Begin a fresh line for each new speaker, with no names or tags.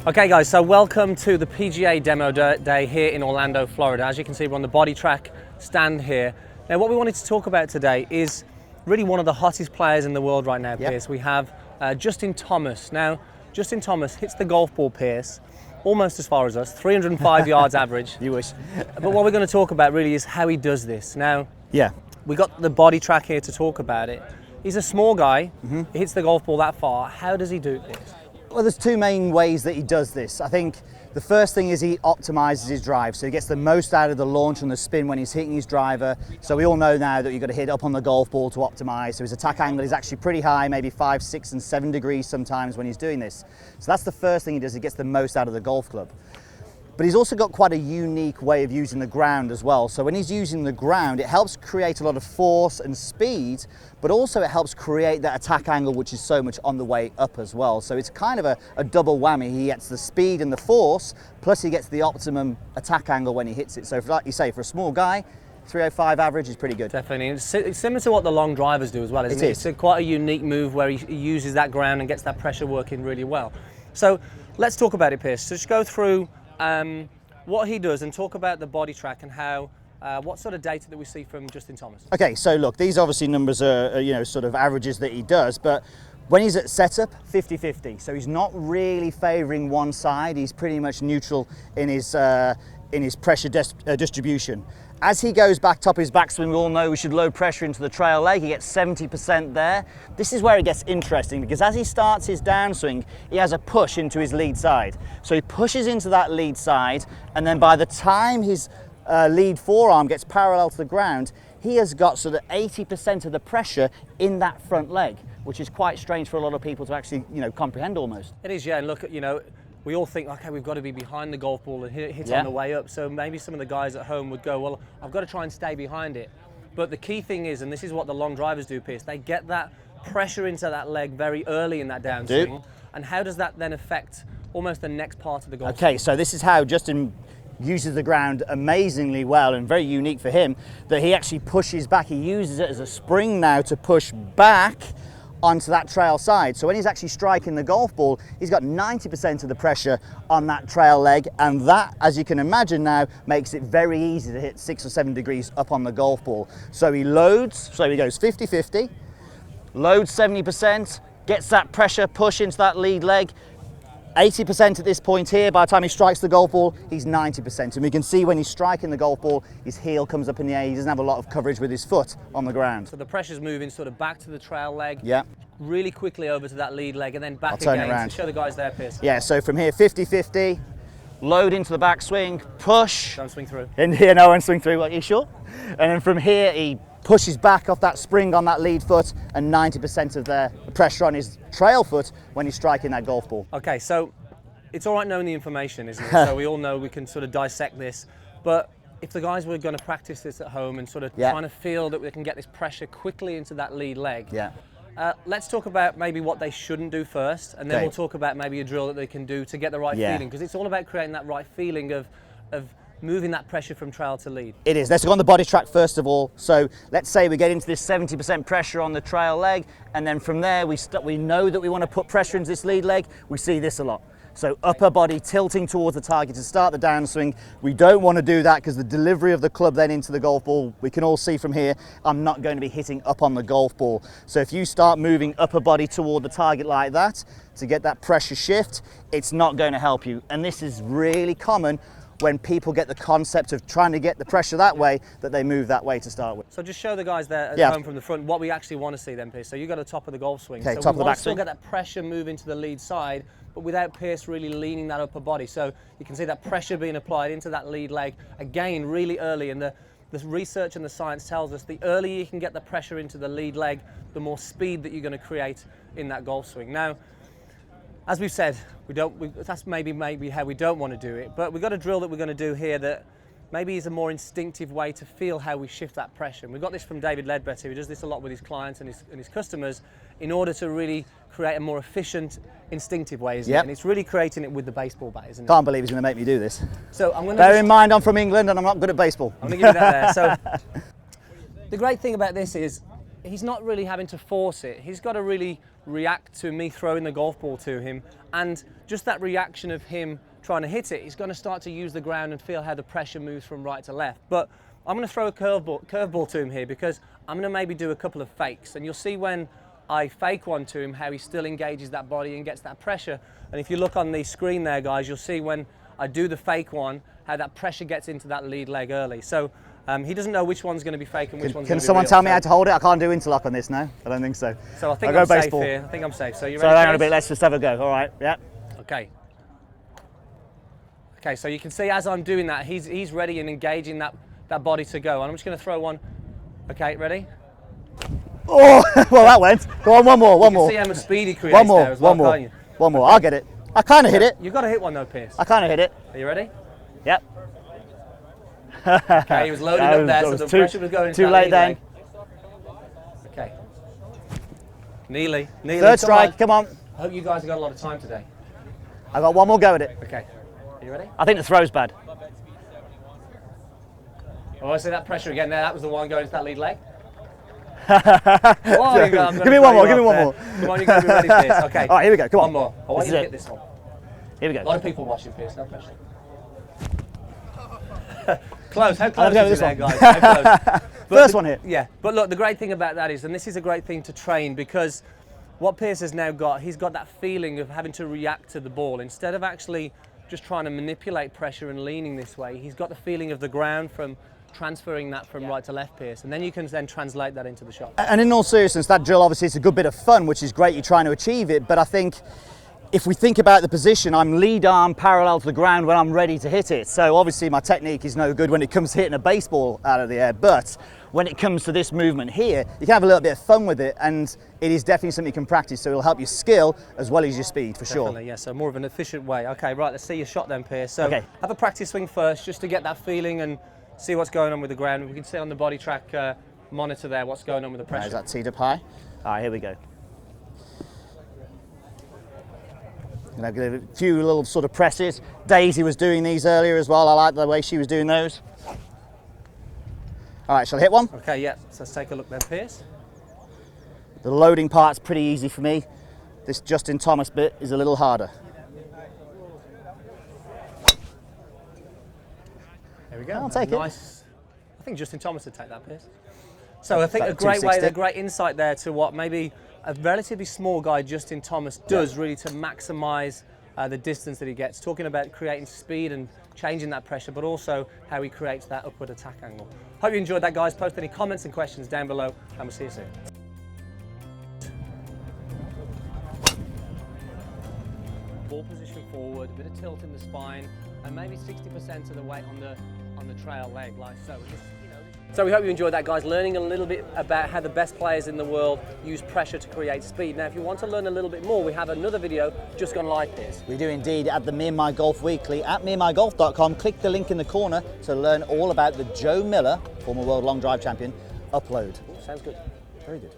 Okay guys, so welcome to the PGA demo day here in Orlando, Florida. As you can see, we're on the Boditrak stand here. Now what we wanted to talk about today is really one of the hottest players in the world right now, Pierce. We have Justin Thomas. Now, Justin Thomas hits the golf ball, Pierce, almost as far as us, 305 yards average.
You wish.
But what we're going to talk about really is how he does this. Now, we got the Boditrak here to talk about it. He's a small guy, he hits the golf ball that far. How does he do this?
Well, there's two main ways that he does this. I think the first thing is he optimizes his drive, so he gets the most out of the launch and the spin when he's hitting his driver. So we all know now that you've got to hit up on the golf ball to optimize. So his attack angle is actually pretty high, maybe 5, 6 and 7 degrees sometimes when he's doing this. So that's the first thing he does, he gets the most out of the golf club. But he's also got quite a unique way of using the ground as well. So when he's using the ground, it helps create a lot of force and speed, but also it helps create that attack angle, which is so much on the way up as well. So it's kind of a double whammy. He gets the speed and the force, plus he gets the optimum attack angle when he hits it. So like you say, for a small guy, 305 average is pretty good.
Definitely. It's similar to what the long drivers do as well, isn't it? It's quite a unique move where he uses that ground and gets that pressure working really well. So let's talk about it, Pierce. So just go through what he does and talk about the Boditrak and how what sort of data that we see from Justin Thomas.
Okay, so look, these obviously numbers are you know, sort of averages that he does, but when he's at setup, 50-50. So he's not really favouring one side. He's pretty much neutral in his pressure distribution. As he goes back top his backswing, we all know we should load pressure into the trail leg. He gets 70% there. This is where it gets interesting because as he starts his downswing, he has a push into his lead side. So he pushes into that lead side, and then by the time his lead forearm gets parallel to the ground, he has got sort of 80% of the pressure in that front leg, which is quite strange for a lot of people to actually, you know, comprehend almost.
It is, yeah, and look, you know, we all think, okay, we've got to be behind the golf ball and hit on the way up. So maybe some of the guys at home would go, well, I've got to try and stay behind it. But the key thing is, and this is what the long drivers do, Pierce, they get that pressure into that leg very early in that downswing. And how does that then affect almost the next part of the golf swing?
Okay, so this is how Justin uses the ground amazingly well and very unique for him, that he actually pushes back. He uses it as a spring now to push back onto that trail side. So when he's actually striking the golf ball, he's got 90% of the pressure on that trail leg, and that, as you can imagine now, makes it very easy to hit 6 or 7 degrees up on the golf ball. So he loads, so he goes 50-50, loads 70%, gets that pressure push into that lead leg, 80% at this point here. By the time he strikes the golf ball, he's 90%. And we can see when he's striking the golf ball, his heel comes up in the air. He doesn't have a lot of coverage with his foot on the ground.
So the pressure's moving sort of back to the trail leg, really quickly over to that lead leg, and then back again.
Turn it around.
So show the guys there, Pierce.
Yeah, so from here, 50-50, load into the backswing, push.
Don't swing through.
And here, no one swing through, are you sure? And then from here, he pushes back off that spring on that lead foot, and 90% of the pressure on his trail foot when he's striking that golf ball.
Okay, so it's all right knowing the information, isn't it? So we all know we can sort of dissect this, but if the guys were going to practice this at home and sort of trying to feel that they can get this pressure quickly into that lead leg, let's talk about maybe what they shouldn't do first, and then we'll talk about maybe a drill that they can do to get the right feeling, because it's all about creating that right feeling of moving that pressure from trail to lead.
It is. Let's go on the Boditrak first of all. So let's say we get into this 70% pressure on the trail leg, and then from there we know that we want to put pressure into this lead leg. We see this a lot. So upper body tilting towards the target to start the downswing. We don't want to do that because the delivery of the club then into the golf ball, we can all see from here, I'm not going to be hitting up on the golf ball. So if you start moving upper body toward the target like that to get that pressure shift, it's not going to help you. And this is really common when people get the concept of trying to get the pressure that way, that they move that way to start with.
So just show the guys there at home from the front what we actually want to see then, Pierce. So you got the top of the golf swing.
Okay,
so
top
we
of the
want to still
backswing.
get that pressure moving to the lead side, but without Pierce really leaning that upper body. So you can see that pressure being applied into that lead leg, again, really early. And the research and the science tells us the earlier you can get the pressure into the lead leg, the more speed that you're going to create in that golf swing. Now, as we've said, that's maybe how we don't want to do it, but we've got a drill that we're going to do here that maybe is a more instinctive way to feel how we shift that pressure. And we got this from David Ledbetter, who does this a lot with his clients and his customers in order to really create a more efficient, instinctive way, isn't it? And it's really creating it with the baseball bat, isn't it?
Can't believe he's going to make me do this.
So I'm going to
bear in mind I'm from England and I'm not good at baseball.
I'm going to give you that there. So the great thing about this is he's not really having to force it. He's got to really react to me throwing the golf ball to him, and just that reaction of him trying to hit it, he's going to start to use the ground and feel how the pressure moves from right to left. But I'm going to throw a curveball to him here, because I'm going to maybe do a couple of fakes, and you'll see when I fake one to him how he still engages that body and gets that pressure. And if you look on the screen there, guys, you'll see when I do the fake one how that pressure gets into that lead leg early. So he doesn't know which one's going to be fake and which one's going to be real.
Can someone tell me how to hold it? I can't do interlock on this now. I don't think so.
So I think
I'll
I'm
go
safe
baseball
here. I think I'm safe. So you ready?
So hang on a bit. Let's just have a go. All right. Yeah.
Okay. Okay. So you can see as I'm doing that, he's ready and engaging that body to go. And I'm just going to throw one. Okay. Ready?
Oh, well that went. Go on, one more.
You can see how much speed he creates
One more.
there as well,
One more.
can't you?
One more. I'll get it. I kind of hit it.
You've got to hit one though, Pierce.
I kind of hit it.
Are you ready?
Yep.
Okay, he was loading up there, so the pressure was going into
too late then.
Okay. Nearly.
Third strike, come on.
I hope you guys have got a lot of time today.
I got one more go at it.
Okay. Are you ready?
I think the throw's bad.
Oh, I see that pressure again there. That was the one going into that lead leg.
Give me one more, give me one more.
Come on, you're going to be ready for this. Okay.
All right, here we go, come on.
One more. I want you to hit this one.
Here we go.
A lot of people watching, Pierce, no pressure. Close, how close is it there, guys? How close?
First one hit.
Yeah, but look, the great thing about that is, and this is a great thing to train, because what Pierce has now got, he's got that feeling of having to react to the ball. Instead of actually just trying to manipulate pressure and leaning this way, he's got the feeling of the ground from transferring that from right to left, Pierce, and then you can then translate that into the shot.
And in all seriousness, that drill obviously is a good bit of fun, which is great, you're trying to achieve it, but I think if we think about the position, I'm lead arm parallel to the ground when I'm ready to hit it. So obviously my technique is no good when it comes to hitting a baseball out of the air, but when it comes to this movement here, you can have a little bit of fun with it, and it is definitely something you can practice, so it'll help your skill as well as your speed, for
Definitely,
sure.
Yeah, so more of an efficient way. Okay, right, let's see your shot then, Pierce. So
Okay.
have a practice swing first, just to get that feeling and see what's going on with the ground. We can see on the Boditrak monitor there what's going on with the pressure.
Is that teed up high? All right, here we go. I'll give it a few little sort of presses. Daisy was doing these earlier as well. I like the way she was doing those. All right, shall I hit one?
Okay, yeah, so let's take a look then, Pierce.
The loading part's pretty easy for me. This Justin Thomas bit is a little harder.
There we go.
I'll take
nice. I think Justin Thomas would take that, Pierce. So I think a great way, a great insight there to what maybe a relatively small guy, Justin Thomas, does really to maximise the distance that he gets. Talking about creating speed and changing that pressure, but also how he creates that upward attack angle. Hope you enjoyed that, guys. Post any comments and questions down below, and we'll see you soon. Ball position forward, a bit of tilt in the spine, and maybe 60% of the weight on the trail leg, like so. So we hope you enjoyed that, guys, learning a little bit about how the best players in the world use pressure to create speed. Now, if you want to learn a little bit more, we have another video just gone live, Piers.
We do indeed, at the Me and My Golf Weekly at meandmygolf.com. Click the link in the corner to learn all about the Joe Miller, former world long drive champion, upload.
Sounds good.
Very good.